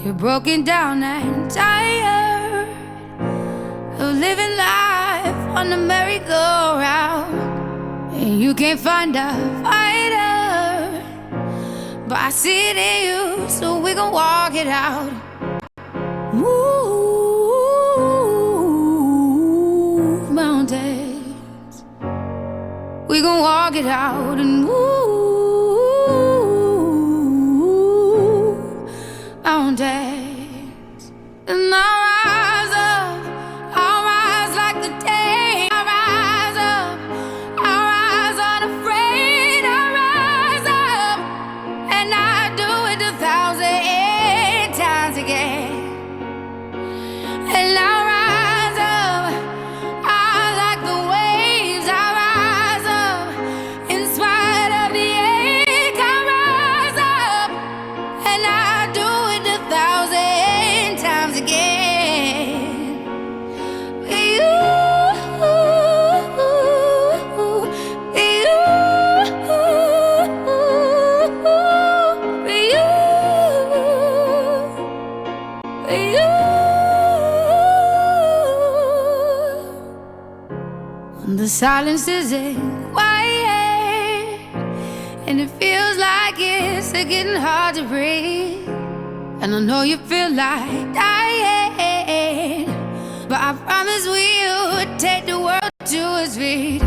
You're broken down and tired of living life on the merry-go-round, and you can't find a fighter, but I see it in you, so we gon' walk it out. Move mountains, we gon' walk it out and move mountains. And I'll rise like the day. I'll rise up, I'll rise unafraid. I'll rise up, and I'll do it 1,000 times again. And I'll rise up, I like the waves. I'll rise up, in spite of the ache. I'll rise up, and I'll do it 1,000 times again. For you, for you, for you. When the silence isn't quiet, and it feels like it's getting hard to breathe, and I know you feel like dying, but I promise we'll take the world to its feet.